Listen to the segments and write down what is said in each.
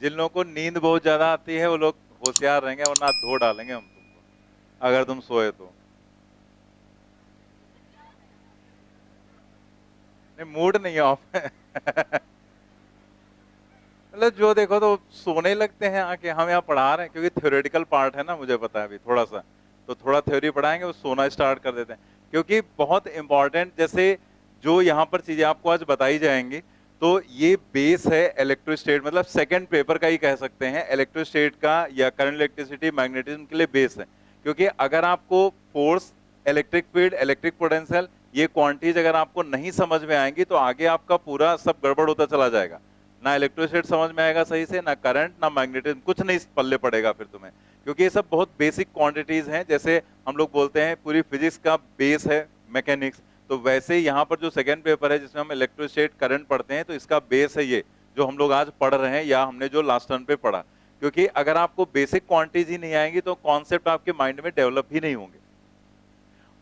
जिन लोगों को नींद बहुत ज्यादा आती है वो लोग होशियार रहेंगे, वरना धो डालेंगे हम तुमको अगर तुम सोए तो। नहीं, मूड नहीं ऑफ है। मतलब जो देखो तो सोने लगते हैं आके, हम यहाँ पढ़ा रहे हैं क्योंकि थ्योरेटिकल पार्ट है ना, मुझे पता है अभी थोड़ा सा, तो थोड़ा थ्योरी पढ़ाएंगे वो सोना स्टार्ट कर देते हैं। क्योंकि बहुत इंपॉर्टेंट, जैसे जो यहाँ पर चीजें आपको आज बताई जाएंगी, तो ये बेस है इलेक्ट्रोस्टेट, मतलब सेकंड पेपर का ही कह सकते हैं इलेक्ट्रोस्टेट का, या करंट इलेक्ट्रिसिटी मैग्नेटिज्म के लिए बेस है। क्योंकि अगर आपको force, electric field, electric potential, ये क्वांटिटीज अगर आपको नहीं समझ में आएंगी तो आगे आपका पूरा सब गड़बड़ होता चला जाएगा। ना इलेक्ट्रोस्टेट समझ में आएगा सही से, ना करंट, ना मैग्नेटिज्म, कुछ नहीं पल्ले पड़ेगा फिर तुम्हें। क्योंकि ये सब बहुत बेसिक क्वांटिटीज हैं, जैसे हम लोग बोलते हैं पूरी फिजिक्स का बेस है मैकेनिक्स, तो वैसे ही यहाँ पर जो सेकेंड पेपर है जिसमें हम इलेक्ट्रोस्टेट करंट पढ़ते हैं, तो इसका बेस है ये जो हम लोग आज पढ़ रहे हैं या हमने जो लास्ट टर्म पे पढ़ा। क्योंकि अगर आपको बेसिक क्वांटिटीज ही नहीं आएंगी तो कॉन्सेप्ट आपके माइंड में डेवलप ही नहीं होंगे।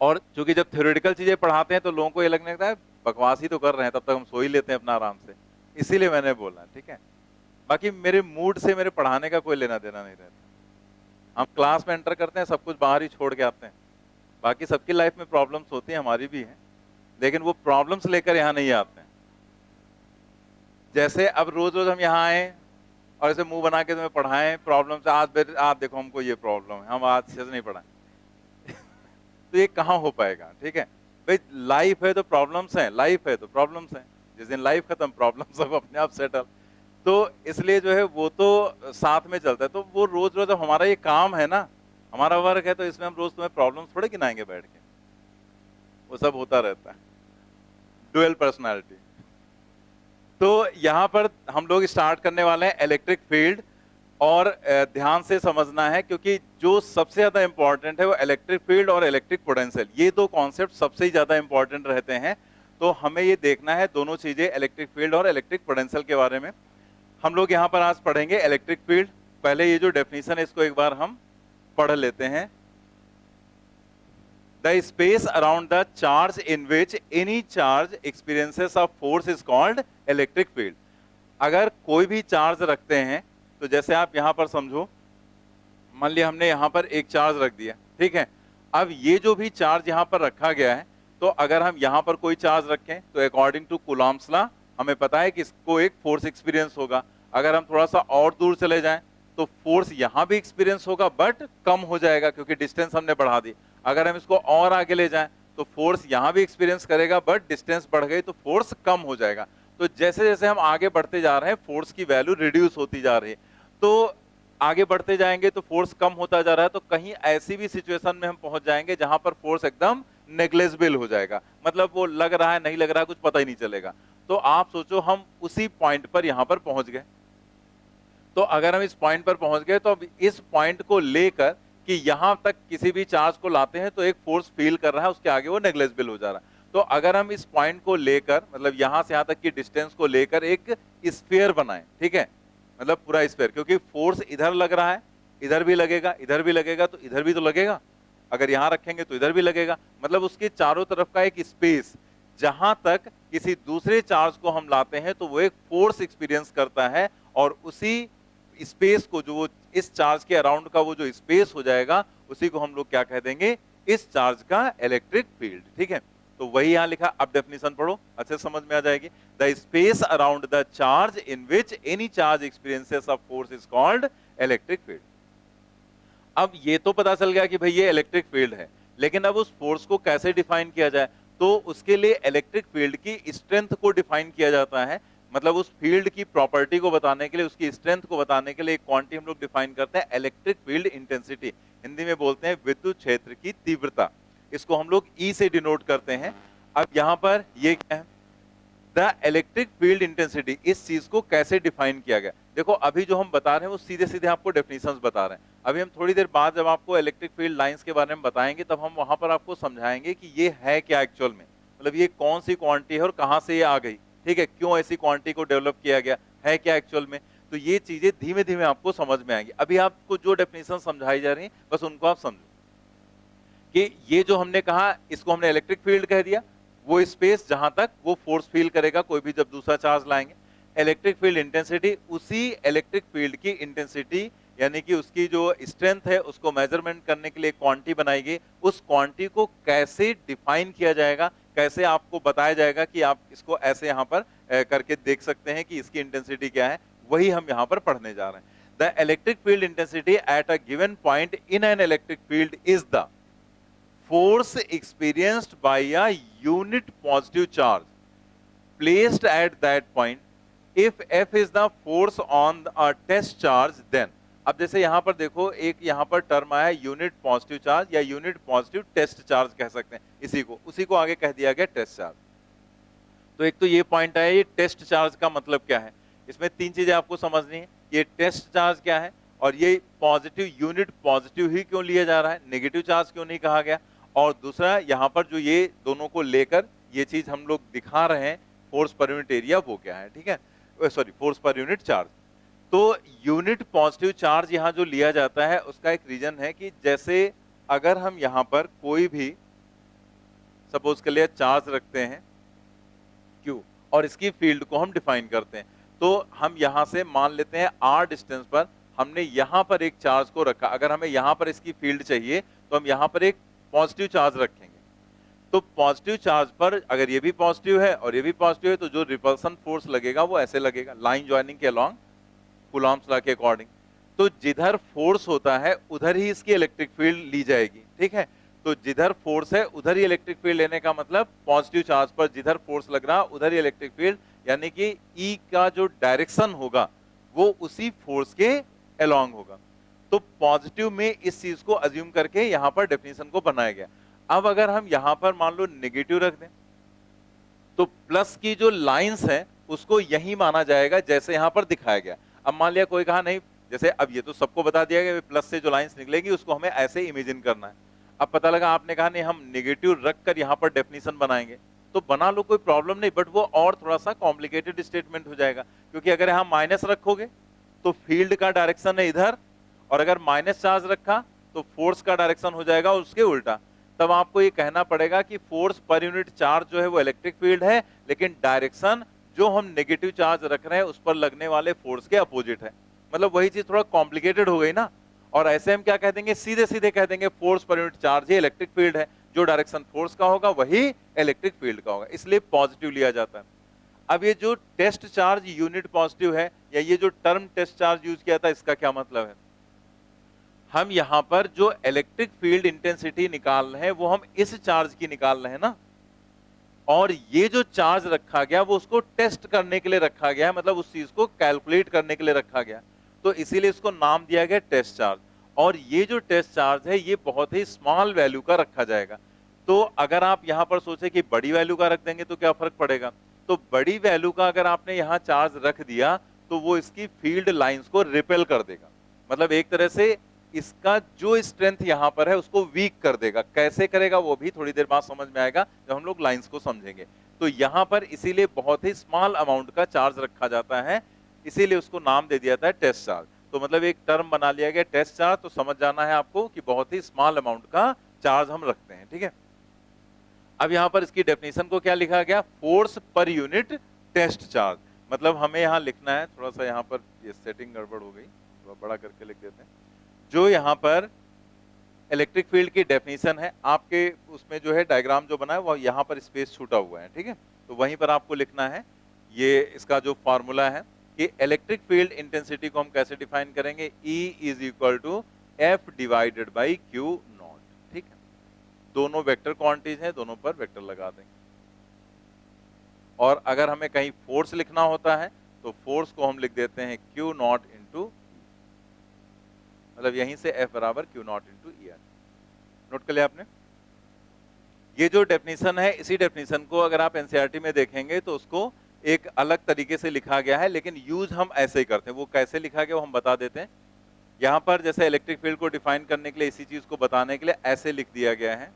और चूंकि जब थ्योरेटिकल चीजें पढ़ाते हैं तो लोगों को ये लगने लगता है बकवास ही तो कर रहे हैं, तब तक हम सो ही लेते हैं अपना आराम से। इसीलिए मैंने बोला, ठीक है। बाकी मेरे मूड से मेरे पढ़ाने का कोई लेना देना नहीं रहता। हम क्लास में एंटर करते हैं, सब कुछ बाहर ही छोड़ के आते हैं। बाकी सबकी लाइफ में प्रॉब्लम्स होती हैं, हमारी भी हैं, लेकिन वो प्रॉब्लम्स लेकर यहाँ नहीं आते हैं। जैसे अब रोज रोज हम यहाँ आए और ऐसे मुंह बना के तुम्हें पढ़ाएं प्रॉब्लम से, आज देखो हमको ये प्रॉब्लम है, हम आज से नहीं पढ़ाएं। तो ये कहाँ हो पाएगा, ठीक है भाई। लाइफ है तो प्रॉब्लम्स हैं, लाइफ है तो प्रॉब्लम्स हैं। जिस दिन लाइफ खत्म, प्रॉब्लम सब अपने आप सेटल। तो इसलिए जो है वो तो साथ में चलता है। तो वो रोज रोज हमारा ये काम है ना, हमारा वर्क है, तो इसमें हम रोज तुम्हें प्रॉब्लम्स थोड़े गिनाएंगे बैठ के। वो सब होता रहता है, डुअल पर्सनालिटी। तो यहाँ पर हम लोग स्टार्ट करने वाले हैं इलेक्ट्रिक फील्ड। और ध्यान से समझना है क्योंकि जो सबसे ज्यादा इंपॉर्टेंट है वो इलेक्ट्रिक फील्ड और इलेक्ट्रिक पोटेंशियल, ये दो कॉन्सेप्ट सबसे ही ज्यादा इंपॉर्टेंट रहते हैं। तो हमें ये देखना है दोनों चीजें, इलेक्ट्रिक फील्ड और इलेक्ट्रिक पोटेंशियल के बारे में हम लोग यहाँ पर आज पढ़ेंगे। इलेक्ट्रिक फील्ड, पहले ये जो डेफिनेशन है इसको एक बार हम पढ़ लेते हैं। The space around the charge in which any charge experiences of force is called electric field. अगर कोई भी चार्ज रखते हैं, तो जैसे आप यहां पर समझो, मान लिया हमने यहां पर एक चार्ज रख दिया, ठीक है। अब ये जो भी चार्ज यहां पर रखा गया है, तो अगर हम यहां पर कोई चार्ज रखें तो अकॉर्डिंग टू कूलॉम्स लॉ हमें पता है कि इसको एक फोर्स एक्सपीरियंस होगा। अगर हम थोड़ा सा और दूर चले जाएं तो फोर्स यहां भी एक्सपीरियंस होगा बट कम हो जाएगा क्योंकि डिस्टेंस हमने बढ़ा दी। अगर हम इसको और आगे ले जाएं तो फोर्स यहां भी एक्सपीरियंस करेगा बट डिस्टेंस बढ़ गई तो फोर्स कम हो जाएगा। तो जैसे जैसे हम आगे बढ़ते जा रहे हैं फोर्स की वैल्यू रिड्यूस होती जा रही है। तो आगे बढ़ते जाएंगे तो फोर्स कम होता जा रहा है, तो कहीं ऐसी भी सिचुएशन में हम पहुंच जाएंगे जहां पर फोर्स एकदम नेग्लेजिबल हो जाएगा, मतलब वो लग रहा है नहीं लग रहा है कुछ पता ही नहीं चलेगा। तो आप सोचो हम उसी पॉइंट पर यहां पर पहुंच गए। तो अगर हम इस पॉइंट पर पहुंच गए तो अब इस पॉइंट को लेकर कि यहां तक किसी भी चार्ज को लाते हैं तो एक फोर्स फील कर रहा है, उसके आगे वो नेग्लेजिबल हो जा रहा है। तो अगर हम इस पॉइंट को लेकर, मतलब यहां से यहां तक की डिस्टेंस को लेकर एक स्फीयर बनाएं, ठीक है, मतलब पूरा स्फीयर, क्योंकि फोर्स इधर लग रहा है, इधर भी लगेगा, इधर भी लगेगा, तो इधर भी तो लगेगा। अगर यहां रखेंगे तो इधर भी लगेगा, मतलब उसके चारों तरफ का एक स्पेस, जहां तक किसी दूसरे चार्ज को हम लाते हैं तो वो एक फोर्स एक्सपीरियंस करता है। और उसी स्पेस को, जो वो इस चार्ज के अराउंड का वो जो स्पेस हो जाएगा, उसी को हम लोग क्या कह देंगे, इस चार्ज का इलेक्ट्रिक फील्ड, ठीक है। तो वही यहां लिखा, अब डेफिनेशन पढ़ो, अच्छे समझ में आ जाएगी। The space around the charge in which any charge experiences of force is called electric field. अब ये तो पता चल गया कि भाई ये इलेक्ट्रिक फील्ड है, लेकिन अब उस फोर्स को कैसे डिफाइन किया जाए, तो उसके लिए इलेक्ट्रिक फील्ड की स्ट्रेंथ को डिफाइन किया जाता है। मतलब उस फील्ड की प्रॉपर्टी को बताने के लिए, उसकी स्ट्रेंथ को बताने के लिए एक क्वांटिटी हम लोग डिफाइन करते हैं, इलेक्ट्रिक फील्ड इंटेंसिटी। हिंदी में बोलते हैं विद्युत क्षेत्र की तीव्रता, इसको हम लोग ई से डिनोट करते हैं। अब यहां पर ये क्या है, द इलेक्ट्रिक फील्ड इंटेंसिटी, इस चीज को कैसे डिफाइन किया गया। देखो अभी जो हम बता रहे हैं वो सीधे सीधे आपको डेफिनेशंस बता रहे हैं। अभी हम थोड़ी देर बाद जब आपको इलेक्ट्रिक फील्ड लाइंस के बारे में बताएंगे तब हम वहां पर आपको समझाएंगे कि ये है क्या एक्चुअल में, मतलब ये कौन सी क्वांटिटी है और कहां से ये आ गई, ठीक है, क्यों ऐसी क्वांटिटी को डेवलप किया गया, है क्या एक्चुअल में। तो ये चीजें धीमे धीमे आपको समझ में आएंगी। अभी आपको जो डेफिनेशन समझाई जा रही है बस उनको आप समझो कि ये जो हमने कहा इसको हमने इलेक्ट्रिक फील्ड कह दिया, वो स्पेस जहां तक वो फोर्स फील करेगा कोई भी जब दूसरा चार्ज लाएंगे। इलेक्ट्रिक फील्ड इंटेंसिटी उसी इलेक्ट्रिक फील्ड की इंटेंसिटी यानी कि उसकी जो स्ट्रेंथ है उसको मेजरमेंट करने के लिए क्वांटिटी बनाई गई। उस क्वांटिटी को कैसे डिफाइन किया जाएगा, कैसे आपको बताया जाएगा कि आप इसको ऐसे यहाँ पर करके देख सकते हैं कि इसकी इंटेंसिटी क्या है, वही हम यहाँ पर पढ़ने जा रहे हैं। The electric field intensity at a given point in an electric field is the force experienced by a unit positive charge placed at that point if F is the force on a test charge then। अब जैसे यहां पर देखो एक यहां पर term आया unit positive charge या यूनिट पॉजिटिव टेस्ट चार्ज कह सकते हैं, उसी को आगे कह दिया गया टेस्ट चार्ज। तो एक तो ये पॉइंट आया, ये टेस्ट चार्ज का मतलब क्या है। इसमें तीन चीजें आपको समझनी है, ये टेस्ट चार्ज क्या है और ये पॉजिटिव यूनिट पॉजिटिव ही क्यों लिया जा रहा है, नेगेटिव चार्ज क्यों नहीं कहा गया। और दूसरा यहाँ पर जो ये दोनों को लेकर ये चीज हम लोग दिखा रहे हैं फोर्स पर यूनिट एरिया वो क्या है, ठीक है, सॉरी फोर्स पर यूनिट चार्ज। तो यूनिट पॉजिटिव चार्ज यहाँ जो लिया जाता है उसका एक रीजन है कि जैसे अगर हम यहाँ पर कोई भी सपोज के लिए चार्ज रखते हैं Q और इसकी फील्ड को हम डिफाइन करते हैं, तो हम यहाँ से मान लेते हैं r डिस्टेंस पर हमने यहाँ पर एक चार्ज को रखा। अगर हमें यहाँ पर इसकी फील्ड चाहिए तो हम यहाँ पर एक पॉजिटिव चार्ज रखेंगे। तो पॉजिटिव चार्ज पर अगर ये भी पॉजिटिव है और ये भी पॉजिटिव है तो जो रिपल्सन फोर्स लगेगा वो ऐसे लगेगा, लाइन ज्वाइनिंग के अलोंग कूलॉम्स लॉ के अकॉर्डिंग। तो जिधर फोर्स होता है उधर ही इसकी इलेक्ट्रिक फील्ड ली जाएगी, ठीक है। तो जिधर फोर्स है उधर ही इलेक्ट्रिक फील्ड लेने का मतलब पॉजिटिव चार्ज पर जिधर फोर्स लग रहा उधर ही इलेक्ट्रिक फील्ड, यानी कि E का जो डायरेक्शन होगा वो उसी फोर्स के अलोंग होगा। तो पॉजिटिव में इस चीज को अज्यूम करके यहां पर डेफिनेशन को बनाया गया। अब अगर हम यहां पर मान लो नेगेटिव रख दें तो प्लस की जो लाइंस है उसको यही माना जाएगा जैसे यहां पर दिखाया गया। अब मान लिया कोई कहा नहीं, जैसे अब ये तो सबको बता दिया गया प्लस से जो लाइंस निकलेगी उसको हमें ऐसे इमेजिन करना है। अब पता लगा आपने कहा नहीं हम नेगेटिव रखकर यहां पर डेफिनेशन बनाएंगे, तो बना लो कोई प्रॉब्लम नहीं, बट वो और थोड़ा सा कॉम्प्लिकेटेड स्टेटमेंट हो जाएगा। क्योंकि अगर यहां माइनस रखोगे तो फील्ड का डायरेक्शन है इधर, और अगर माइनस चार्ज रखा तो फोर्स का डायरेक्शन हो जाएगा उसके उल्टा। तब आपको ये कहना पड़ेगा कि फोर्स पर यूनिट चार्ज जो है वो इलेक्ट्रिक फील्ड है, लेकिन डायरेक्शन जो हम नेगेटिव चार्ज रख रहे हैं उस पर लगने वाले फोर्स के अपोजिट है। मतलब वही चीज थोड़ा कॉम्प्लिकेटेड हो गई ना। और ऐसे हम क्या कह देंगे, सीधे सीधे कह देंगे फोर्स पर यूनिट चार्ज ही इलेक्ट्रिक फील्ड है, जो डायरेक्शन फोर्स का होगा वही इलेक्ट्रिक फील्ड का होगा, इसलिए पॉजिटिव लिया जाता है। अब ये जो टेस्ट चार्ज यूनिट पॉजिटिव है या ये जो टर्म टेस्ट चार्ज यूज किया था इसका क्या मतलब है, हम यहां पर जो इलेक्ट्रिक फील्ड इंटेंसिटी निकाल रहे हैं वो हम इस चार्ज की निकाल रहे हैं ना, और ये जो चार्ज रखा गया वो उसको टेस्ट करने के लिए रखा गया है, मतलब उस चीज को कैलकुलेट करने के लिए रखा गया, तो इसीलिए इसको नाम दिया गया टेस्ट चार्ज। और ये जो टेस्ट चार्ज है ये बहुत ही स्मॉल वैल्यू का रखा जाएगा। तो अगर आप यहां पर सोचे कि बड़ी वैल्यू का रख देंगे तो क्या फर्क पड़ेगा, तो बड़ी वैल्यू का अगर आपने यहां चार्ज रख दिया तो वो इसकी फील्ड लाइंस को रिपेल कर देगा, मतलब एक तरह से इसका जो स्ट्रेंथ यहां पर है उसको वीक कर देगा। कैसे करेगा वो भी थोड़ी देर बाद समझ में आएगा जब हम लोग लाइंस को समझेंगे। तो यहां पर इसीलिए बहुत ही स्मॉल अमाउंट का चार्ज रखा जाता है, इसीलिए उसको नाम दे दिया था टेस्ट चार्ज। तो मतलब एक टर्म बना लिया गया टेस्ट चार्ज, तो समझ जाना है आपको कि बहुत ही स्मॉल अमाउंट का चार्ज हम रखते हैं, ठीक है। अब यहां पर इसकी डेफिनेशन को क्या लिखा गया, फोर्स पर यूनिट टेस्ट चार्ज। मतलब हमें यहां लिखना है, थोड़ा सा यहां पर ये सेटिंग गड़बड़ हो गई, थोड़ा बड़ा करके लिख देते हैं। जो यहां पर इलेक्ट्रिक फील्ड की डेफिनेशन है आपके उसमें जो है डायग्राम जो बना है वो यहां पर स्पेस छूटा हुआ है, ठीक है। तो वहीं पर आपको लिखना है ये इसका जो फॉर्मूला है कि इलेक्ट्रिक फील्ड इंटेंसिटी को हम कैसे डिफाइन करेंगे, E is equal to F divided by Q naught, ठीक है। दोनों वेक्टर क्वांटिटीज हैं, दोनों पर वेक्टर लगा देंगे। और अगर हमें कहीं फोर्स लिखना होता है तो फोर्स को हम लिख देते हैं Q नॉट इंटू, मतलब यहीं से F बराबर Q not into E। Note कर लिया आपने। ये जो डेफिनेशन है इसी डेफिनेशन को अगर आप एनसीईआरटी में देखेंगे तो उसको एक अलग तरीके से लिखा गया है, लेकिन यूज हम ऐसे ही करते हैं। वो कैसे लिखा गया वो हम बता देते हैं। यहां पर जैसे इलेक्ट्रिक फील्ड को डिफाइन करने के लिए इसी चीज को बताने के लिए ऐसे लिख दिया गया है,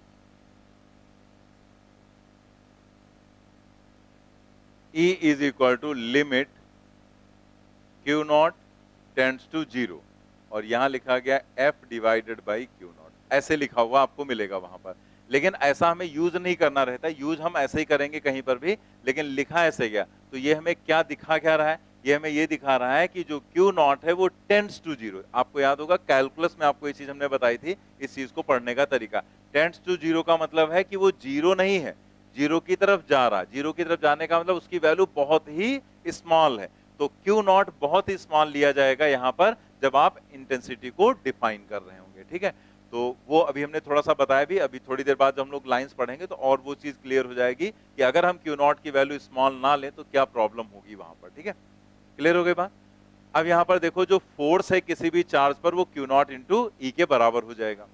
E is equal to limit Q naught tends to 0, और यहां लिखा गया F divided by Q naught, ऐसे लिखा हुआ आपको मिलेगा वहां पर। लेकिन ऐसा हमें यूज नहीं करना रहता, यूज हम ऐसे ही करेंगे कहीं पर भी, लेकिन लिखा ऐसे गया। तो ये हमें क्या दिखा क्या रहा है ये हमें ये दिखा रहा है कि जो क्यू नॉट है वो टेंड्स टू जीरो। आपको याद होगा कैलकुलस में आपको ये चीज हमने बताई थी, इस चीज को पढ़ने का तरीका। टेंड्स टू जीरो का मतलब है कि वो जीरो नहीं है, जीरो की तरफ जा रहा। जीरो की तरफ जाने का मतलब उसकी वैल्यू बहुत ही स्मॉल है। तो क्यू नॉट बहुत ही स्मॉल लिया जाएगा यहां पर जब आप इंटेंसिटी को डिफाइन कर रहे होंगे, ठीक है। तो वो अभी हमने थोड़ा सा बताया भी, अभी थोड़ी देर बाद जब हम लोग लाइंस पढ़ेंगे तो और वो चीज क्लियर हो जाएगी कि अगर हम क्यू नॉट की वैल्यू स्मॉल ना लें तो क्या प्रॉब्लम होगी वहां पर, ठीक है। क्लियर हो गई बात। अब यहां पर देखो जो फोर्स है किसी भी चार्ज पर वो क्यू नॉट इंटू ई के बराबर हो जाएगा।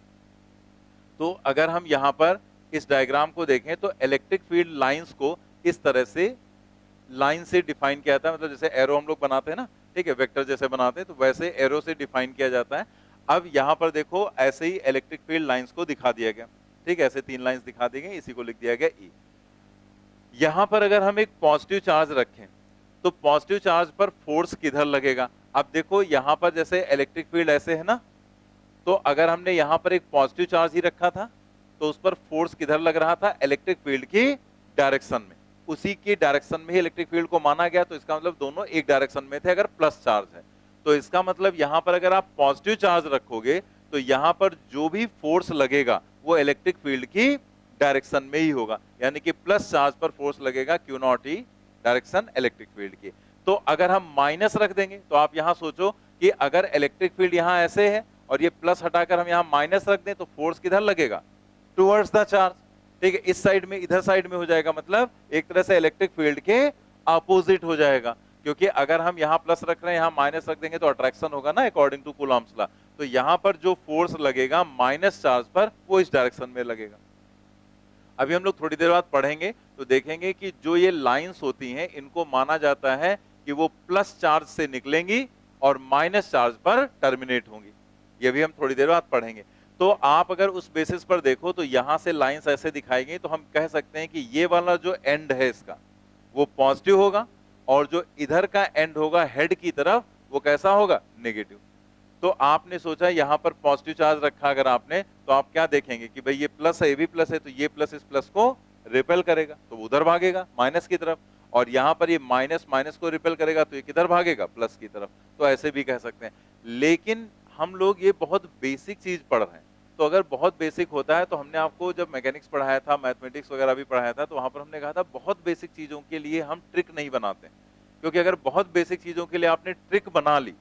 तो अगर हम यहां पर इस डायग्राम को देखें तो इलेक्ट्रिक फील्ड लाइंस को इस तरह से लाइन से डिफाइन किया जाता है, मतलब जैसे एरो हम लोग बनाते हैं ना, ठीक है, वेक्टर जैसे बनाते हैं, तो वैसे एरो से डिफाइन किया जाता है। अब यहां पर देखो ऐसे ही इलेक्ट्रिक फील्ड लाइंस को दिखा दिया गया, ठीक है, ऐसे 3 लाइंस दिखा दी गई, इसी को लिख दिया गया ई। यहां पर अगर हम एक पॉजिटिव चार्ज रखें तो पॉजिटिव चार्ज पर फोर्स किधर लगेगा। अब देखो यहां पर जैसे इलेक्ट्रिक फील्ड ऐसे है ना, तो अगर हमने यहां पर एक पॉजिटिव चार्ज ही रखा था तो उस पर फोर्स किधर लग रहा था, इलेक्ट्रिक फील्ड की डायरेक्शन में, उसी की डायरेक्शन में ही इलेक्ट्रिक फील्ड को माना गया। तो इसका मतलब दोनों एक डायरेक्शन में थे अगर प्लस चार्ज है। तो इसका मतलब यहां पर अगर आप पॉजिटिव चार्ज रखोगे तो यहां पर जो भी फोर्स लगेगा वो इलेक्ट्रिक फील्ड की डायरेक्शन में ही होगा, यानी कि प्लस चार्ज पर फोर्स लगेगा Q not E, direction electric field की। तो अगर हम माइनस रख देंगे तो आप यहां सोचो कि अगर इलेक्ट्रिक फील्ड यहां ऐसे है और ये प्लस हटाकर हम यहां माइनस रख दें तो फोर्स किधर लगेगा, टुवर्ड्स द चार्ज, ठीक है, इस साइड में, इधर साइड में हो जाएगा, मतलब एक तरह से इलेक्ट्रिक फील्ड के अपोजिट हो जाएगा। क्योंकि अगर हम यहां प्लस रख रहे हैं यहां माइनस रख देंगे तो अट्रैक्शन होगा ना अकॉर्डिंग टू कूलॉम्स लॉ। तो यहां पर जो फोर्स लगेगा माइनस चार्ज पर वो इस डायरेक्शन में लगेगा। अभी हम लोग थोड़ी देर बाद पढ़ेंगे तो देखेंगे कि जो ये लाइंस होती हैं इनको माना जाता है कि वो प्लस चार्ज से निकलेंगी और माइनस चार्ज पर टर्मिनेट होंगी। ये भी हम थोड़ी देर बाद पढ़ेंगे। तो आप अगर उस बेसिस पर देखो तो यहां से लाइंस ऐसे दिखाई गई तो हम कह सकते हैं कि ये वाला जो एंड है इसका वो पॉजिटिव होगा और जो इधर का एंड होगा हेड की तरफ वो कैसा होगा, नेगेटिव। तो आपने सोचा यहां पर पॉजिटिव चार्ज रखा अगर आपने, तो आप क्या देखेंगे कि भाई ये प्लस है ये भी प्लस है, तो ये प्लस इस प्लस को रिपेल करेगा तो उधर भागेगा माइनस की तरफ, और यहां पर ये माइनस माइनस को रिपेल करेगा तो ये किधर भागेगा, प्लस की तरफ। तो ऐसे भी कह सकते हैं। लेकिन हम लोग ये बहुत बेसिक चीज पढ़ रहे हैं, तो अगर बहुत बेसिक होता है तो हमने आपको जब मैकेनिक्स पढ़ाया था, मैथमेटिक्स वगैरह भी पढ़ाया था, तो वहां पर हमने कहा था बहुत बेसिक चीजों के लिए हम ट्रिक नहीं बनाते, क्योंकि अगर बहुत बेसिक चीजों के लिए आपने ट्रिक बना ली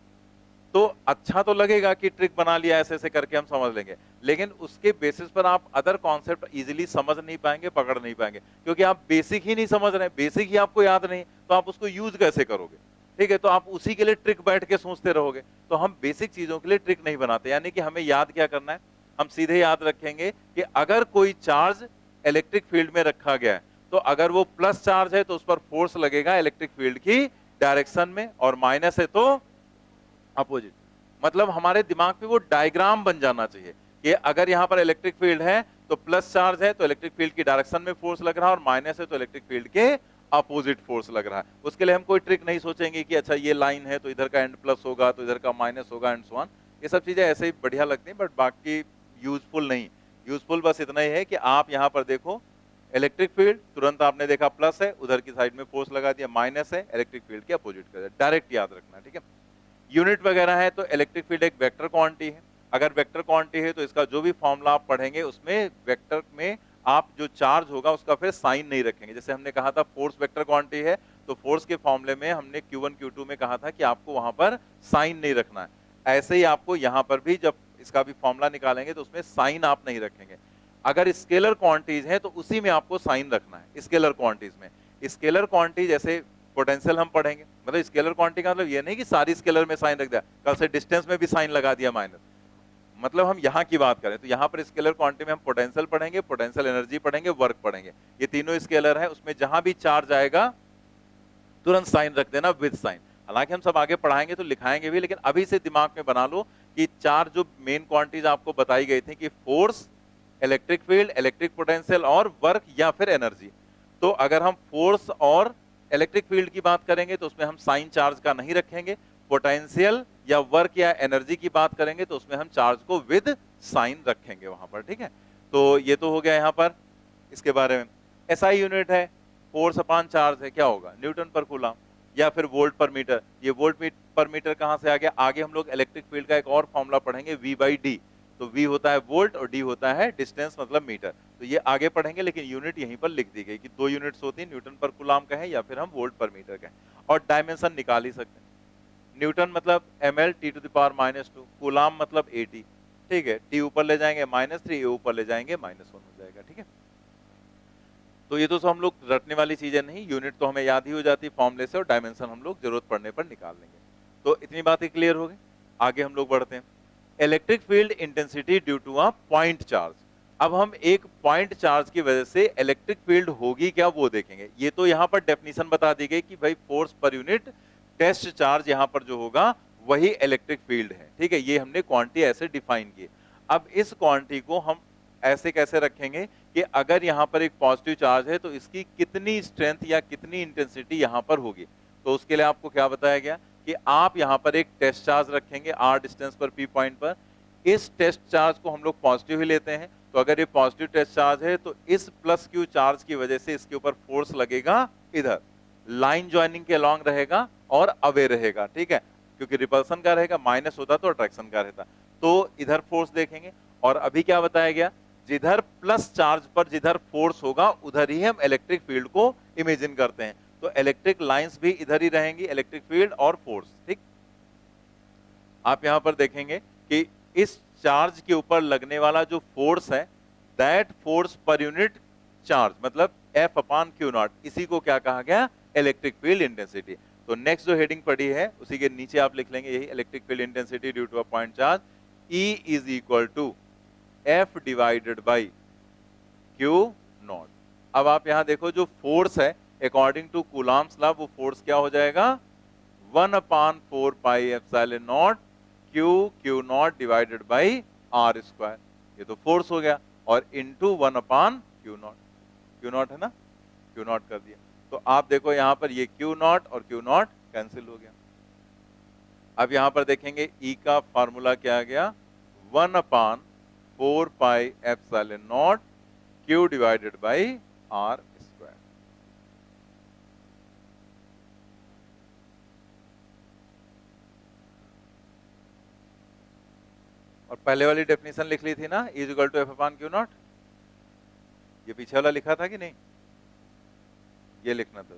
तो अच्छा तो लगेगा कि ट्रिक बना लिया ऐसे ऐसे करके हम समझ लेंगे, लेकिन उसके बेसिस पर आप अदर कॉन्सेप्ट इजीली समझ नहीं पाएंगे, पकड़ नहीं पाएंगे, क्योंकि आप बेसिक ही नहीं समझ रहे, बेसिक ही आपको याद नहीं, तो आप उसको यूज कैसे करोगे, ठीक है। तो आप उसी के लिए ट्रिक बैठ के सोचते रहोगे। तो हम बेसिक चीजों के लिए ट्रिक नहीं बनाते, यानी कि हमें याद क्या करना है, हम सीधे याद रखेंगे कि अगर कोई चार्ज इलेक्ट्रिक फील्ड में रखा गया है तो अगर वो प्लस चार्ज है तो उस पर फोर्स लगेगा इलेक्ट्रिक फील्ड की डायरेक्शन में, और माइनस है तो अपोजिट। मतलब हमारे दिमाग पे वो डायग्राम बन जाना चाहिए कि अगर यहां पर इलेक्ट्रिक फील्ड है तो प्लस चार्ज है तो इलेक्ट्रिक फील्ड की डायरेक्शन में फोर्स लग रहा है, और माइनस है तो इलेक्ट्रिक फील्ड के अपोजिट फोर्स लग रहा है। उसके लिए हम कोई ट्रिक नहीं सोचेंगे कि अच्छा ये लाइन है तो इधर का एंड प्लस होगा तो इधर का माइनस होगा एंड सो ऑन। ये सब चीजें ऐसे ही बढ़िया लगती हैं बट बाकी यूजफुल नहीं। यूजफुल बस इतना ही है कि आप यहां पर देखो इलेक्ट्रिक फील्ड, तुरंत आपने देखा प्लस है, उधर की साइड में फोर्स लगा दिया, माइनस है, इलेक्ट्रिक फील्ड के अपोजिट कर दिया, डायरेक्ट याद रखना, ठीक है। यूनिट वगैरह है तो इलेक्ट्रिक फील्ड एक वेक्टर क्वांटिटी है। अगर वेक्टर क्वांटिटी है तो इसका जो भी फॉर्मूला आप पढ़ेंगे उसमें वेक्टर में आप जो चार्ज होगा उसका फिर साइन नहीं रखेंगे। जैसे हमने कहा था फोर्स वेक्टर क्वांटिटी है तो फोर्स के फॉर्मूले में हमने Q1 Q2 में कहा था कि आपको वहां पर साइन नहीं रखना है। ऐसे ही आपको यहां पर भी जब इसका भी फॉर्मूला निकालेंगे तो उसमें साइन आप नहीं रखेंगे। अगर स्केलर क्वांटिटीज है तो उसी में आपको साइन रखना है। स्केलर क्वांटिटीज में स्केलर क्वांटिटी जैसे पोटेंशियल हम पढ़ेंगे, मतलब स्केलर क्वांटिटी का मतलब ये नहीं कि सारी स्केलर में साइन रख दिया, कल से डिस्टेंस में भी साइन लगा दिया माइनस, मतलब हम यहाँ की बात करें तो यहाँ पर स्केलर क्वांटिटी में हम पोटेंशियल पढ़ेंगे, पोटेंशियल एनर्जी पढ़ेंगे, वर्क पढ़ेंगे। ये तीनों स्केलर है, उसमें जहां भी चार्ज आएगा तुरंत साइन रख देना विद साइन। हालांकि हम सब आगे पढ़ाएंगे तो लिखाएंगे भी, लेकिन अभी से दिमाग में बना लो कि चार जो मेन क्वांटिटीज आपको बताई गई थी कि force, electric field, electric potential और वर्क या फिर एनर्जी। तो अगर हम फोर्स और इलेक्ट्रिक फील्ड की बात करेंगे तो उसमें हम साइन चार्ज का नहीं रखेंगे, पोटेंशियल या वर्क या एनर्जी की बात करेंगे तो उसमें हम चार्ज को विद साइन रखेंगे वहां पर, ठीक है। तो ये तो हो गया यहां पर इसके बारे में। एसआई यूनिट है, फोर्स अपॉन चार्ज है, क्या होगा, न्यूटन पर कूलम। या फिर वोल्ट पर मीटर। ये वोल्ट पर मीटर कहां से आ गया? आगे हम लोग इलेक्ट्रिक फील्ड का एक और फॉर्मूला पढ़ेंगे, V/D। तो V होता है वोल्ट और D होता है डिस्टेंस मतलब मीटर। तो ये आगे पढ़ेंगे, लेकिन यूनिट यहीं पर लिख दी गई कि 2 यूनिट्स होती है, न्यूटन पर कूलाम कहें या फिर हम वोल्ट पर मीटर कहें। और डायमेंशन निकाल ही सकते हैं। न्यूटन मतलब ml T⁻², कूलाम मतलब AT। ठीक है, T ऊपर ले जाएंगे -3, ऊपर ले जाएंगे -1 हो जाएगा। ठीक है, तो ये तो सब हम लोग रटने वाली चीजें नहीं, यूनिट तो हमें याद ही हो जाती फॉर्मूले से, और डायमेंशन हम लोग जरूरत पड़ने पर निकाल लेंगे। तो इतनी बातें क्लियर हो गई। आगे हम लोग बढ़ते हैं। Electric field intensity due to a point charge. अब हम एक पॉइंट चार्ज की वजह से इलेक्ट्रिक फील्ड होगी क्या वो देखेंगे। ये तो यहाँ पर डेफिनेशन बता दी गई कि भाई फोर्स पर यूनिट टेस्ट चार्ज यहाँ पर जो होगा वही इलेक्ट्रिक फील्ड है। ठीक है, ये हमने क्वांटिटी ऐसे डिफाइन की। अब इस क्वांटिटी को हम ऐसे कैसे रखेंगे कि अगर यहाँ पर एक पॉजिटिव चार्ज है तो इसकी कितनी स्ट्रेंथ या कितनी इंटेंसिटी यहाँ पर होगी। तो उसके लिए आपको क्या बताया गया कि आप यहाँ पर एक टेस्ट चार्ज रखेंगे r डिस्टेंस पर p पॉइंट पर। इस टेस्ट चार्ज को हम लोग पॉजिटिव ही लेते हैं। तो अगर ये पॉजिटिव टेस्ट चार्ज है तो इस प्लस q चार्ज की वजह से इसके ऊपर फोर्स लगेगा, इधर लाइन ज्वाइनिंग के अलॉन्ग रहेगा और अवे रहेगा। ठीक है, क्योंकि रिपल्सन का रहेगा, माइनस होता तो अट्रैक्शन का रहता। तो इधर फोर्स देखेंगे। और अभी क्या बताया गया, जिधर प्लस चार्ज पर जिधर फोर्स होगा उधर ही हम इलेक्ट्रिक फील्ड को इमेजिन करते हैं। तो इलेक्ट्रिक लाइंस भी इधर ही रहेंगी, इलेक्ट्रिक फील्ड और फोर्स। ठीक, आप यहां पर देखेंगे कि इस चार्ज के ऊपर लगने वाला जो फोर्स है, दैट फोर्स पर यूनिट चार्ज मतलब F/Q0, इसी को क्या कहा गया? Electric field intensity. तो नेक्स्ट जो हेडिंग पड़ी है उसी के नीचे आप लिख लेंगे यही, electric field intensity due to a point charge, E is equal to F divided by Q0। अब आप यहां देखो जो फोर्स है अकॉर्डिंग टू कूलॉम्स लॉ, वो फोर्स क्या हो जाएगा? 1/4πε0 Q0 डिवाइडेड बाई r²। ये तो फोर्स हो गया, और इंटू 1/Q0। Q0 है ना, Q0 कर दिया। तो आप देखो यहां पर ये Q0 और Q0 कैंसिल हो गया। अब यहां पर देखेंगे E का फॉर्मूला क्या आ गया? 1/4πε0 Q डिवाइडेड बाई r²। और पहले वाली डेफिनेशन लिख ली थी ना, E is equal to F/Q0। ये पीछे वाला लिखा था कि नहीं? ये लिखना था।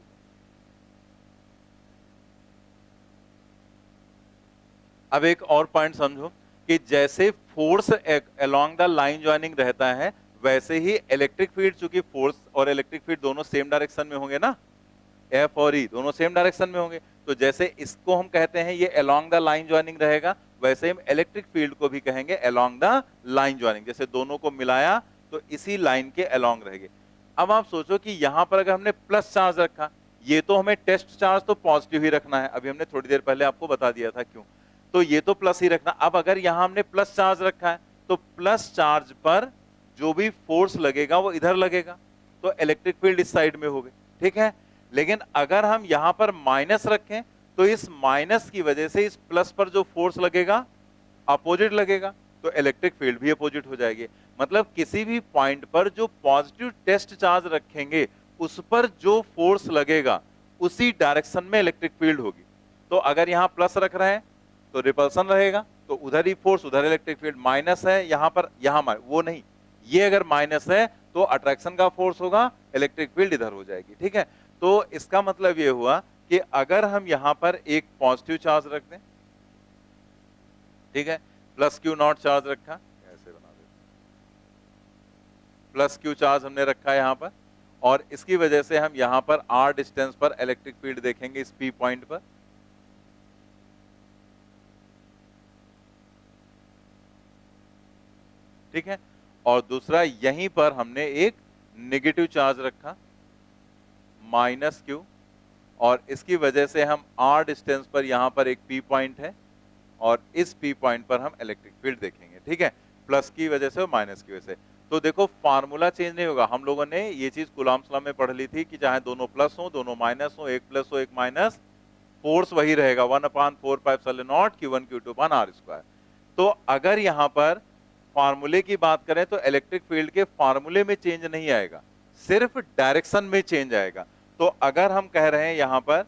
अब एक और पॉइंट समझो कि जैसे force along the line joining रहता है, वैसे ही इलेक्ट्रिक फील्ड, चूंकि फोर्स और इलेक्ट्रिक फील्ड दोनों सेम डायरेक्शन में होंगे ना, F और E दोनों सेम डायरेक्शन में होंगे, तो जैसे इसको हम कहते हैं ये अलोंग द लाइन ज्वाइनिंग रहेगा, वैसे हम इलेक्ट्रिक फील्ड को भी कहेंगे अलोंग द लाइन ज्वाइनिंग। जैसे दोनों को मिलाया तो इसी लाइन के अलोंग रहेंगे। अब आप सोचो कि यहां पर अगर हमने प्लस चार्ज रखा, ये तो हमें टेस्ट चार्ज तो पॉजिटिव ही रखना है, अभी हमने थोड़ी देर पहले आपको बता दिया था क्यों। तो ये तो प्लस ही रखना। अब अगर यहां हमने प्लस चार्ज रखा है तो प्लस चार्ज पर जो भी फोर्स लगेगा वो इधर लगेगा, तो इलेक्ट्रिक फील्ड इस साइड में होगी। ठीक है, लेकिन अगर हम यहां पर माइनस रखें तो इस माइनस की वजह से इस प्लस पर जो फोर्स लगेगा अपोजिट लगेगा, तो इलेक्ट्रिक फील्ड भी अपोजिट हो जाएगी। मतलब किसी भी पॉइंट पर जो पॉजिटिव टेस्ट चार्ज रखेंगे उस पर जो फोर्स लगेगा उसी डायरेक्शन में इलेक्ट्रिक फील्ड होगी। तो अगर यहां प्लस रख रहे हैं तो रिपल्सन रहेगा, तो उधर ही फोर्स उधर इलेक्ट्रिक फील्ड। माइनस है यहां पर, यहां वो नहीं, ये अगर माइनस है तो अट्रैक्शन का फोर्स होगा, इलेक्ट्रिक फील्ड इधर हो जाएगी। ठीक है, तो इसका मतलब ये हुआ कि अगर हम यहां पर एक पॉजिटिव चार्ज रख दें, ठीक है, प्लस Q0 चार्ज रखा, ऐसे बना देते, प्लस Q चार्ज हमने रखा है यहां पर, और इसकी वजह से हम यहां पर r डिस्टेंस पर इलेक्ट्रिक फील्ड देखेंगे इस P पॉइंट पर। ठीक है, और दूसरा यहीं पर हमने एक नेगेटिव चार्ज रखा -Q, और इसकी वजह से हम r डिस्टेंस पर यहां पर एक P पॉइंट है और इस P पॉइंट पर हम इलेक्ट्रिक फील्ड देखेंगे। ठीक है, प्लस की वजह से और माइनस की वजह से। तो देखो फार्मूला चेंज नहीं होगा। हम लोगों ने ये चीज कूलॉम्स लॉ में पढ़ ली थी कि चाहे दोनों प्लस हो दोनों माइनस हो, एक प्लस हो एक माइनस, फोर्स वही रहेगा 1/4πε0 Q1 Q2/r²। तो अगर यहां पर फार्मूले की बात करें तो इलेक्ट्रिक फील्ड के फार्मूले में चेंज नहीं आएगा, सिर्फ डायरेक्शन में चेंज आएगा। तो अगर हम कह रहे हैं यहां पर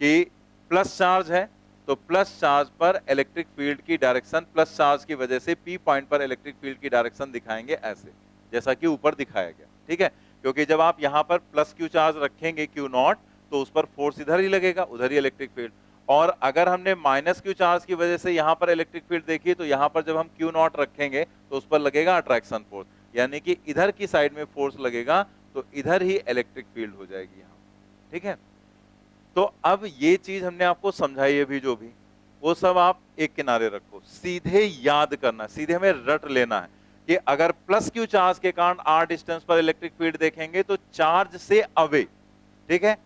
कि प्लस चार्ज है तो प्लस चार्ज पर इलेक्ट्रिक फील्ड की डायरेक्शन प्लस चार्ज की वजह से पी पॉइंट पर इलेक्ट्रिक फील्ड की डायरेक्शन दिखाएंगे ऐसे, जैसा कि ऊपर दिखाया गया, ठीक है। क्योंकि जब आप यहां पर प्लस क्यू चार्ज रखेंगे क्यू नॉट, तो उस पर फोर्स इधर ही लगेगा, उधर ही इलेक्ट्रिक फील्ड। और अगर हमने माइनस क्यू चार्ज की वजह से यहां पर इलेक्ट्रिक फील्ड देखी, तो यहां पर जब हम क्यू नॉट रखेंगे तो उस पर लगेगा अट्रैक्शन फोर्स, यानी कि इधर की साइड में फोर्स लगेगा, तो इधर ही इलेक्ट्रिक फील्ड हो जाएगी यहां, ठीक है। तो अब ये चीज हमने आपको समझाई है भी, जो भी वो सब आप एक किनारे रखो, सीधे याद करना, सीधे हमें रट लेना है कि अगर प्लस क्यू चार्ज के कारण आर डिस्टेंस पर इलेक्ट्रिक फील्ड देखेंगे तो चार्ज से अवे, ठीक है।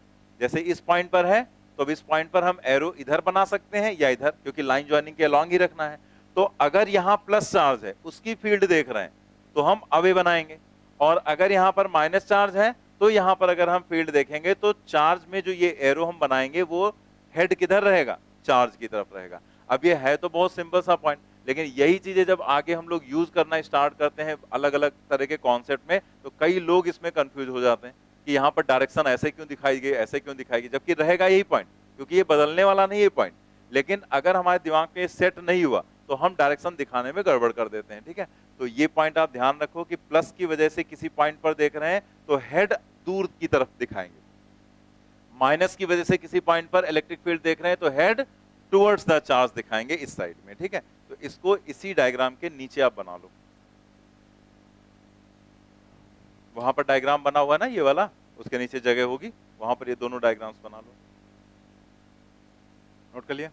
जैसे इस पॉइंट पर है तो अब इस पॉइंट पर हम एरो इधर बना सकते हैं या इधर, क्योंकि लाइन ज्वाइनिंग के अलॉन्ग ही रखना है। तो अगर यहां प्लस चार्ज है, उसकी फील्ड देख रहे हैं, तो हम अवे बनाएंगे। और अगर यहां पर माइनस चार्ज है, तो यहां पर अगर हम फील्ड देखेंगे तो चार्ज में जो ये एरो हम बनाएंगे वो हेड किधर रहेगा, चार्ज की तरफ रहेगा। अब ये है तो बहुत सिंपल सा पॉइंट, लेकिन यही चीजें जब आगे हम लोग यूज करना स्टार्ट करते हैं अलग अलग तरह के कॉन्सेप्ट में, तो कई लोग इसमें कंफ्यूज हो जाते हैं कि यहाँ पर डायरेक्शन ऐसे क्यों दिखाई गई, ऐसे क्यों दिखाई गई, जबकि रहेगा यही पॉइंट, क्योंकि ये बदलने वाला नहीं है पॉइंट। लेकिन अगर हमारे दिमाग में सेट नहीं हुआ तो हम डायरेक्शन दिखाने में गड़बड़ कर देते हैं, ठीक है। तो ये पॉइंट आप ध्यान रखो कि प्लस की वजह से किसी पॉइंट पर देख रहे हैं तो हेड दूर की तरफ दिखाएंगे, माइनस की वजह से किसी पॉइंट पर इलेक्ट्रिक फील्ड देख रहे हैं तो हेड टुवर्ड्स द चार्ज दिखाएंगे इस साइड में, ठीक है। तो इसको इसी डायग्राम के नीचे आप बना लो, वहां पर डायग्राम बना हुआ है ना ये वाला, उसके नीचे जगह होगी, वहां पर ये दोनों डायग्राम्स बना लो, नोट कर लिया।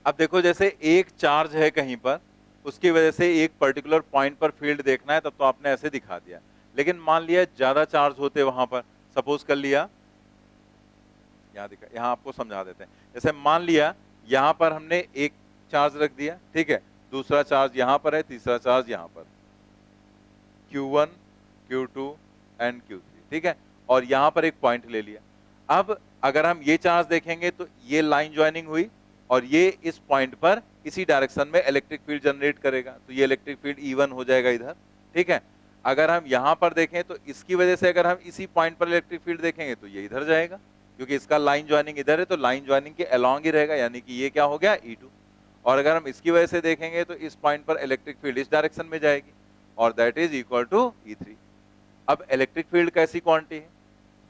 अब देखो जैसे एक चार्ज है कहीं पर, उसकी वजह से एक पर्टिकुलर पॉइंट पर फील्ड देखना है, तब तो आपने ऐसे दिखा दिया। लेकिन मान लिया ज्यादा चार्ज होते वहां पर, सपोज कर लिया, यहाँ दिखा, यहाँ आपको समझा देते हैं। जैसे मान लिया यहाँ पर हमने एक चार्ज रख दिया, ठीक है, दूसरा चार्ज यहाँ पर है, तीसरा चार्ज यहाँ पर, Q1, Q2 एंड Q3, ठीक है, और यहाँ पर एक पॉइंट ले लिया। अब अगर हम ये चार्ज देखेंगे तो ये लाइन ज्वाइनिंग हुई और ये इस पॉइंट पर इसी डायरेक्शन में इलेक्ट्रिक फील्ड जनरेट करेगा, तो ये इलेक्ट्रिक फील्ड E1 हो जाएगा इधर, ठीक है। अगर हम यहां पर देखें तो इसकी वजह से अगर हम इसी पॉइंट पर इलेक्ट्रिक फील्ड देखेंगे तो ये इधर जाएगा, क्योंकि इसका लाइन ज्वाइनिंग इधर है, तो लाइन ज्वाइनिंग के अलॉन्ग ही रहेगा, यानी कि ये क्या हो गया E2। और अगर हम इसकी वजह से देखेंगे तो इस पॉइंट पर इलेक्ट्रिक फील्ड इस डायरेक्शन में जाएगी, और that is equal to E3। अब इलेक्ट्रिक फील्ड कैसी क्वांटिटी है,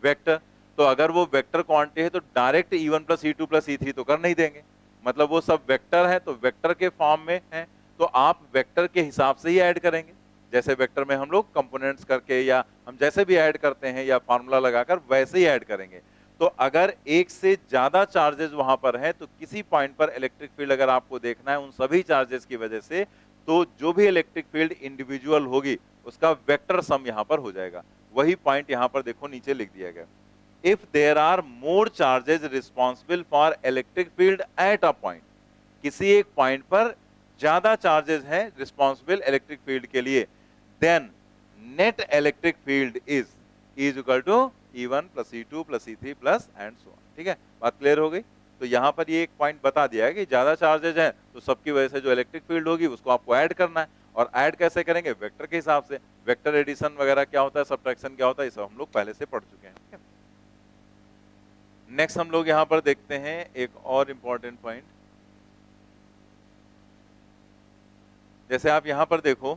वेक्टर, तो अगर वो वेक्टर क्वांटिटी है तो direct E1 plus E2 plus E3 तो कर नहीं देंगे, मतलब वो सब वेक्टर है तो वेक्टर के फॉर्म में है, तो आप वेक्टर के हिसाब से ही ऐड करेंगे। जैसे वेक्टर में हम लोग कंपोनेंट्स करके या हम जैसे भी ऐड करते हैं या फार्मूला लगाकर वैसे ही ऐड करेंगे। तो अगर एक से ज्यादा चार्जेस वहां पर हैं तो किसी पॉइंट पर इलेक्ट्रिक फील्ड अगर आपको देखना है उन सभी चार्जेस की वजह से, तो जो भी इलेक्ट्रिक फील्ड इंडिविजुअल होगी उसका वेक्टर सम यहां पर हो जाएगा। वही पॉइंट यहां पर देखो नीचे लिख दिया गया, if there are more charges responsible for electric field at a point, किसी एक पॉइंट पर ज्यादा चार्जेस हैं रिस्पॉन्सिबल इलेक्ट्रिक फील्ड के लिए, then net electric field is equal to E1 plus E2 plus E3 plus and so on, ठीक है, बात क्लियर हो गई। तो यहां पर ये एक पॉइंट बता दिया है कि ज्यादा चार्जेस हैं तो सबकी वजह से जो इलेक्ट्रिक फील्ड होगी उसको आपको ऐड करना है, और ऐड कैसे करेंगे, वेक्टर के हिसाब से। वेक्टर एडिशन वगैरह क्या होता है, सब्ट्रैक्शन क्या होता है, ये सब हम लोग पहले से पढ़ चुके हैं, ठीक है। नेक्स्ट हम लोग यहां पर देखते हैं एक और इंपॉर्टेंट पॉइंट। जैसे आप यहां पर देखो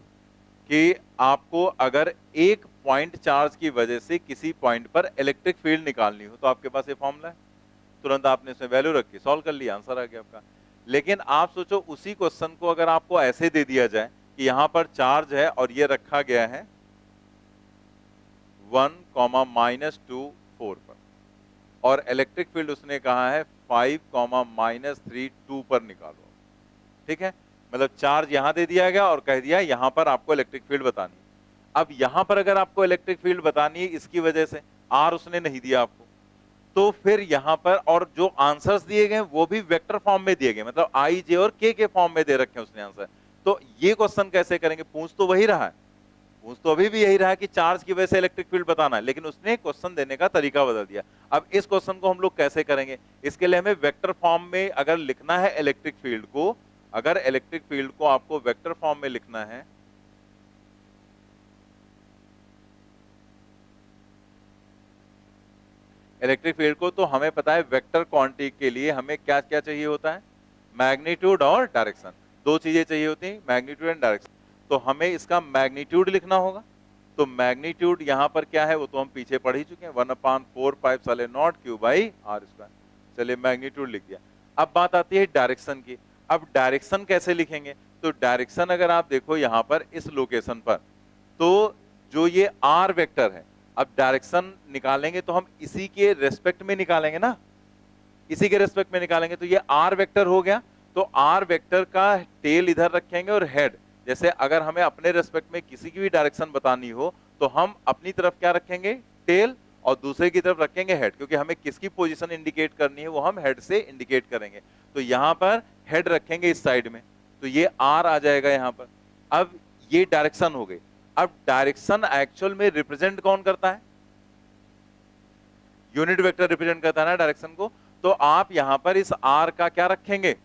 कि आपको अगर एक पॉइंट चार्ज की वजह से किसी पॉइंट पर इलेक्ट्रिक फील्ड निकालनी हो, तो आपके पास ये फॉर्मूला है, तुरंत आपने इसमें वैल्यू रखी, सॉल्व कर लिया, आंसर आ गया आपका। लेकिन आप सोचो उसी क्वेश्चन को अगर आपको ऐसे दे दिया जाए कि यहां पर चार्ज है और ये रखा गया है 1, -2, 4 पर, और इलेक्ट्रिक फील्ड उसने कहा है 5, -3, 2 पर निकालो, ठीक है। मतलब चार्ज यहां दे दिया गया और कह दिया यहां पर आपको इलेक्ट्रिक फील्ड बतानी है। अब यहां पर अगर आपको इलेक्ट्रिक फील्ड बतानी है इसकी वजह से आर उसने नहीं दिया आपको, तो फिर यहां पर और जो आंसर्स दिए गए वो भी वेक्टर फॉर्म में दिए गए, मतलब आई जे और के फॉर्म में दे रखे हैं उसने आंसर। तो ये क्वेश्चन कैसे करेंगे, पूछ तो वही रहा है, पूछ तो अभी भी यही रहा कि चार्ज की वजह से इलेक्ट्रिक फील्ड बताना है, लेकिन उसने क्वेश्चन देने का तरीका बदल दिया। अब इस क्वेश्चन को हम लोग कैसे करेंगे, इसके लिए हमें वेक्टर फॉर्म में अगर लिखना है इलेक्ट्रिक फील्ड को, अगर इलेक्ट्रिक फील्ड को आपको वेक्टर फॉर्म में लिखना है, इलेक्ट्रिक फील्ड को, तो हमें पता है वेक्टर क्वांटिटी के लिए हमें क्या क्या चाहिए होता है, मैग्नीट्यूड और डायरेक्शन, दो चीजें चाहिए होती हैं, मैग्नीट्यूड एंड डायरेक्शन। तो हमें इसका मैग्नीट्यूड लिखना होगा, तो मैग्नीट्यूड यहां पर क्या है वो तो हम पीछे पढ़ ही चुके हैं, 1/4π0 Q/r²। चलिए मैग्नीट्यूड लिख दिया। अब बात आती है डायरेक्शन की। अब डायरेक्शन कैसे लिखेंगे, तो डायरेक्शन अगर आप देखो यहां पर इस लोकेशन पर, तो जो ये आर वेक्टर है, अब डायरेक्शन निकालेंगे तो हम इसी के रेस्पेक्ट में निकालेंगे ना, इसी के रेस्पेक्ट में निकालेंगे, तो ये आर वेक्टर हो गया। तो आर वेक्टर का टेल इधर रखेंगे और हेड, जैसे अगर हमें अपने रेस्पेक्ट में किसी की भी डायरेक्शन बतानी हो तो हम अपनी तरफ क्या रखेंगे, टेल, और दूसरे की तरफ रखेंगे हेड, क्योंकि हमें किसकी पोजीशन इंडिकेट करनी है वो हम हेड से इंडिकेट करेंगे। तो यहां पर हेड रखेंगे इस साइड में, तो ये आर आ जाएगा यहां पर। अब ये डायरेक्शन हो गई। अब डायरेक्शन एक्चुअल में रिप्रेजेंट कौन करता है, यूनिट वेक्टर रिप्रेजेंट करता है ना डायरेक्शन को। तो आप यहां पर इस आर का क्या रखेंगे,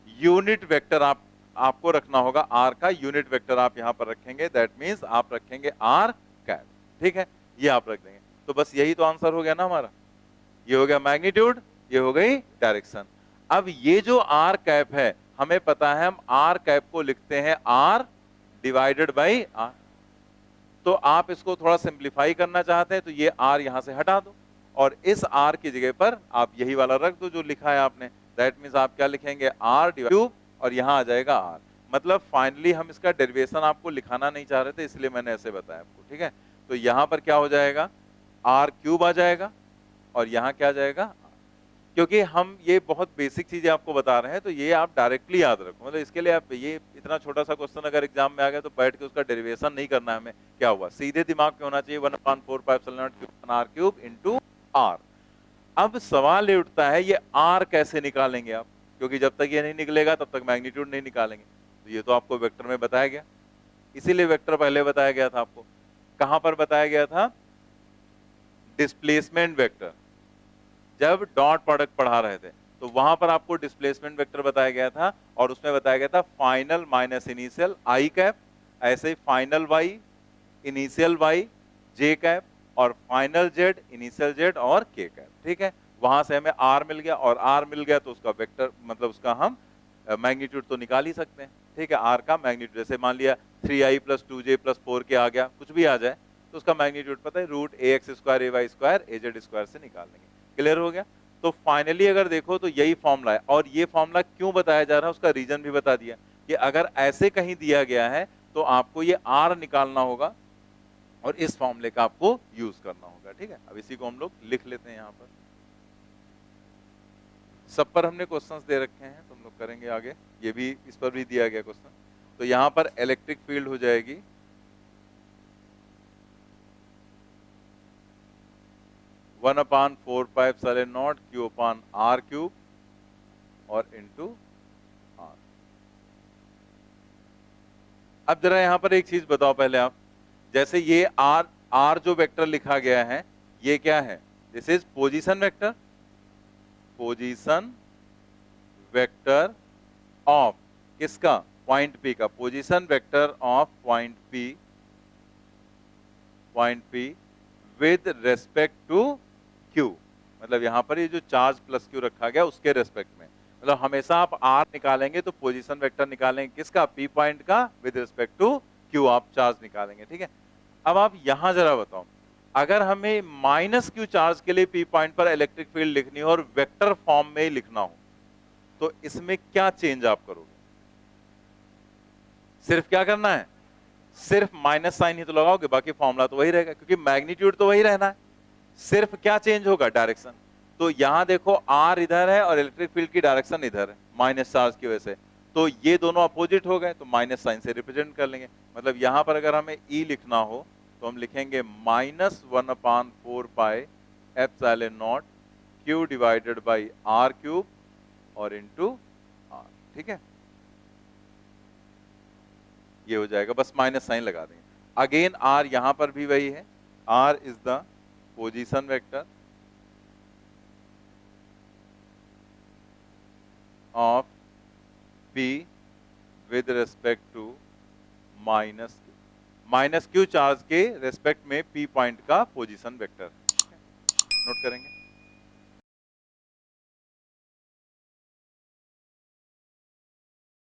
यूनिट वेक्टर आपको रखना होगा, आर का यूनिट वेक्टर आप यहां पर रखेंगे, दैट मींस आप रखेंगे आर कैप। ठीक है, ये आप रख देंगे। तो बस यही तो आंसर हो गया ना हमारा, ये हो गया मैग्नीट्यूड, ये हो गई डायरेक्शन। अब ये जो आर कैप है, हमें पता है हम आर कैप को लिखते हैं आर डिवाइडेड बाई आर। तो आप इसको थोड़ा सिंप्लीफाई करना चाहते हैं तो ये आर यहां से हटा दो और इस आर की जगह पर आप यही वाला रख दो जो लिखा है आपने, दैट मींस आप क्या लिखेंगे, आर क्यूब, और यहां आ जाएगा आर। मतलब फाइनली हम इसका डेरिवेशन आपको लिखाना नहीं चाह रहे थे, इसलिए मैंने ऐसे बताया आपको। ठीक है, तो यहां पर क्या हो जाएगा, आर क्यूब आ जाएगा और यहां क्या आ जाएगा, क्योंकि हम ये बहुत बेसिक चीजें आपको बता रहे हैं तो ये आप डायरेक्टली याद रखो। मतलब इसके लिए आप ये इतना छोटा सा क्वेश्चन अगर एग्जाम में आ गया तो बैठ के उसका डेरिवेशन नहीं करना है हमें, क्या हुआ, सीधे दिमाग में होना चाहिए 1/4π0 इंटू आर। अब सवाल ये उठता है ये आर कैसे निकालेंगे आप, क्योंकि जब तक ये नहीं निकलेगा तब तक मैग्नीट्यूड नहीं निकालेंगे। तो ये तो आपको वेक्टर में बताया गया, इसीलिए वेक्टर पहले बताया गया था आपको। कहां पर बताया गया था, डिस्प्लेसमेंट वेक्टर, जब डॉट प्रोडक्ट पढ़ा रहे थे तो वहां पर आपको डिस्प्लेसमेंट वेक्टर बताया गया था और उसमें बताया गया था फाइनल माइनस इनिशियल आई कैप, ऐसे ही फाइनल वाई, इनिशियल वाई, जे कैप, और फाइनल जेड, इनिशियल जेड और के कैप। ठीक है, वहां से हमें आर मिल गया और आर मिल गया तो उसका वेक्टर मतलब उसका हम मैग्नीट्यूड तो निकाल ही सकते हैं। ठीक है, आर का मैग्नीट्यूड, जैसे मान लिया 3i + 2j + 4k आ गया, कुछ भी आ जाए तो उसका मैग्नीट्यूड पता है √ax² ay² az² से निकाल लेंगे। क्लियर हो गया। तो फाइनली अगर देखो तो यही फॉर्मूला है, और ये फॉर्मूला क्यों बताया जा रहा है उसका रीजन भी बता दिया कि अगर ऐसे कहीं दिया गया है तो आपको ये आर निकालना होगा और इस फॉर्मूले का आपको यूज करना होगा। ठीक है, अब इसी को हम लोग लिख लेते हैं यहाँ पर। सब पर हमने क्वेश्चंस दे रखे हैं तो हम लोग करेंगे आगे, ये भी इस पर भी दिया गया क्वेश्चन। तो यहाँ पर इलेक्ट्रिक फील्ड हो जाएगी 1/4π0 Q/r³ और इंटू आर। अब जरा यहां पर एक चीज बताओ पहले आप, जैसे ये आर जो वेक्टर लिखा गया है ये क्या है, this is position vector, position vector of किसका, पॉइंट पी का, position vector of point P with respect to Q. मतलब यहां पर ये जो चार्ज प्लस क्यू रखा गया उसके रेस्पेक्ट में, मतलब हमेशा आप आर निकालेंगे तो पोजीशन वेक्टर निकालेंगे किसका, पी पॉइंट का, विद रिस्पेक्ट टू क्यू आप चार्ज निकालेंगे। ठीक है, अब आप यहां जरा बताओ, अगर हमें -q चार्ज के लिए पी पॉइंट पर इलेक्ट्रिक फील्ड लिखनी हो और वेक्टर फॉर्म में ही लिखना हो तो इसमें क्या चेंज आप करोगे, सिर्फ क्या करना है, सिर्फ माइनस साइन ही तो लगाओगे, बाकी फॉर्मूला तो वही रहेगा क्योंकि मैग्नीट्यूड तो वही रहना है, सिर्फ क्या चेंज होगा, डायरेक्शन। तो यहां देखो आर इधर है और इलेक्ट्रिक फील्ड की डायरेक्शन इधर है माइनस चार्ज की वजह से, तो ये दोनों अपोजिट हो गए तो माइनस साइन से रिप्रेजेंट कर लेंगे। मतलब यहां पर अगर हमें ई लिखना हो तो हम लिखेंगे -1/4πε0 Q/r³ और इंटू आर। ठीक है, ये हो जाएगा, बस माइनस साइन लगा देंगे। अगेन आर यहां पर भी वही है, R is the position vector of P with respect to -q charge के रेस्पेक्ट में P पॉइंट का पोजीशन वेक्टर। नोट करेंगे।